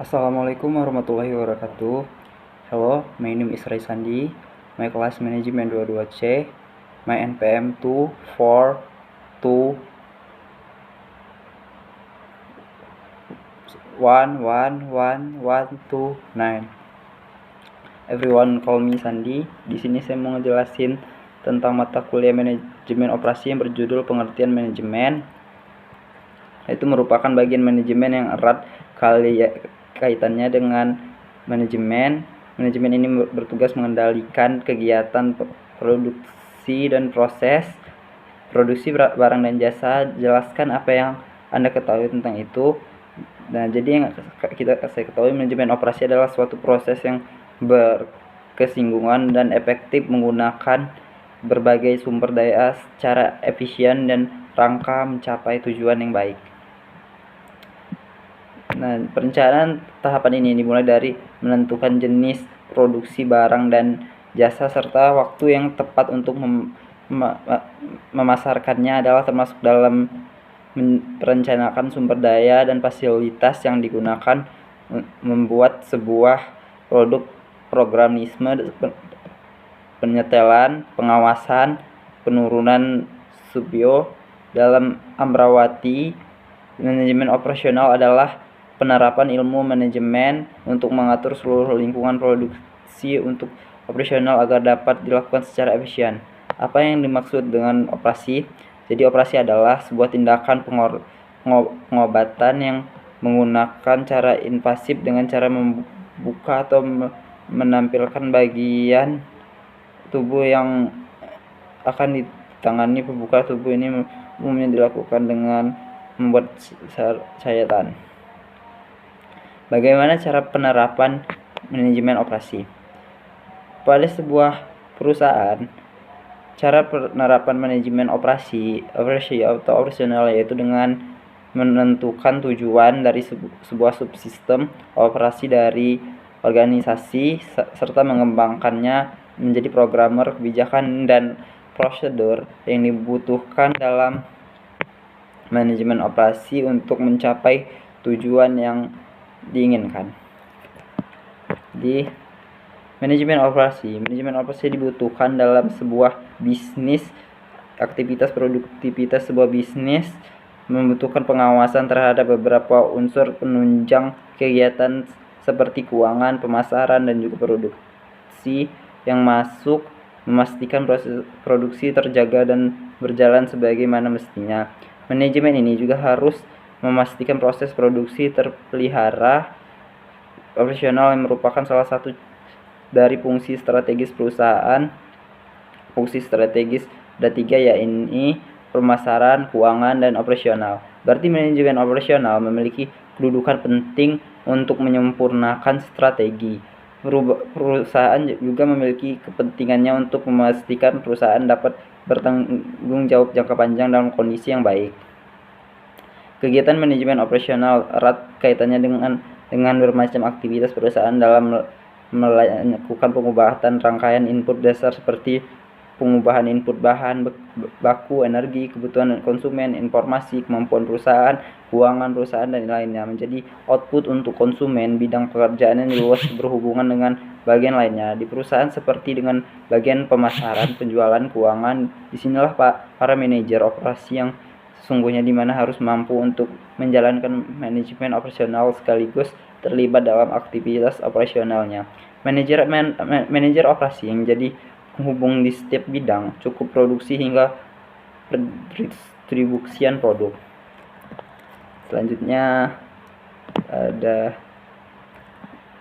Assalamualaikum warahmatullahi wabarakatuh. Hello, my name is Ray Sandi. My class management 22C. My NPM 242111129. Everyone call me Sandi. Di sini saya mau ngejelasin tentang mata kuliah manajemen operasi yang berjudul pengertian manajemen. Itu merupakan bagian manajemen yang erat kaitannya dengan manajemen. Manajemen ini bertugas mengendalikan kegiatan produksi dan proses produksi barang dan jasa. Jelaskan apa yang Anda ketahui tentang itu. Nah, jadi yang saya ketahui, manajemen operasi adalah suatu proses yang berkesinambungan dan efektif menggunakan berbagai sumber daya secara efisien dan rangka mencapai tujuan yang baik. Nah, perencanaan tahapan ini dimulai dari menentukan jenis produksi barang dan jasa serta waktu yang tepat untuk memasarkannya adalah termasuk dalam merencanakan sumber daya dan fasilitas yang digunakan membuat sebuah produk. Programisme, penyetelan, pengawasan, penurunan subio dalam Amrawati. Manajemen operasional adalah penerapan ilmu manajemen untuk mengatur seluruh lingkungan produksi untuk operasional agar dapat dilakukan secara efisien. Apa yang dimaksud dengan operasi? Jadi operasi adalah sebuah tindakan pengobatan yang menggunakan cara invasif dengan cara membuka atau menampilkan bagian tubuh yang akan ditangani. Pembukaan tubuh ini umumnya dilakukan dengan membuat sayatan. Bagaimana cara penerapan manajemen operasi? Pada sebuah perusahaan, cara penerapan manajemen operasi atau operasional yaitu dengan menentukan tujuan dari sebuah subsistem operasi dari organisasi serta mengembangkannya menjadi programmer kebijakan dan prosedur yang dibutuhkan dalam manajemen operasi untuk mencapai tujuan yang diinginkan. Di manajemen operasi dibutuhkan dalam sebuah bisnis. Aktivitas produktivitas sebuah bisnis membutuhkan pengawasan terhadap beberapa unsur penunjang kegiatan seperti keuangan, pemasaran, dan juga produksi yang masuk, memastikan proses produksi terjaga dan berjalan sebagaimana mestinya. Manajemen ini juga harus memastikan proses produksi terpelihara operasional yang merupakan salah satu dari fungsi strategis perusahaan. Fungsi strategis ada 3, yaitu pemasaran, keuangan, dan operasional. Berarti manajemen operasional memiliki kedudukan penting untuk menyempurnakan strategi. Perusahaan juga memiliki kepentingannya untuk memastikan perusahaan dapat bertanggung jawab jangka panjang dalam kondisi yang baik. Kegiatan manajemen operasional erat kaitannya dengan bermacam aktivitas perusahaan dalam melakukan pengubahan rangkaian input dasar seperti pengubahan input bahan baku, energi, kebutuhan konsumen, informasi, kemampuan perusahaan, keuangan perusahaan, dan lainnya menjadi output untuk konsumen. Bidang pekerjaan yang luas berhubungan dengan bagian lainnya di perusahaan seperti dengan bagian pemasaran, penjualan, keuangan. Disinilah para manajer operasi yang sesungguhnya dimana harus mampu untuk menjalankan manajemen operasional sekaligus terlibat dalam aktivitas operasionalnya. Manajer operasi yang jadi penghubung di setiap bidang, cukup produksi hingga pendistribusian produk. Selanjutnya ada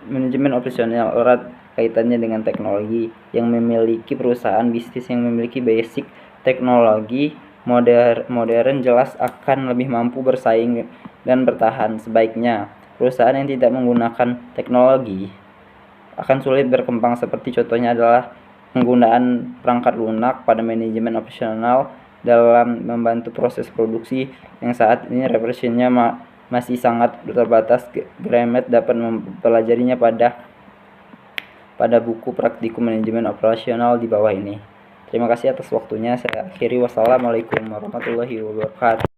manajemen operasional erat kaitannya dengan teknologi yang memiliki perusahaan bisnis yang memiliki basic teknologi modern jelas akan lebih mampu bersaing dan bertahan. Sebaiknya perusahaan yang tidak menggunakan teknologi akan sulit berkembang. Seperti contohnya adalah penggunaan perangkat lunak pada manajemen operasional dalam membantu proses produksi yang saat ini referensinya masih sangat terbatas. Gramet dapat mempelajarinya pada buku praktikum manajemen operasional di bawah ini. Terima kasih atas waktunya. Saya akhiri. Wassalamualaikum warahmatullahi wabarakatuh.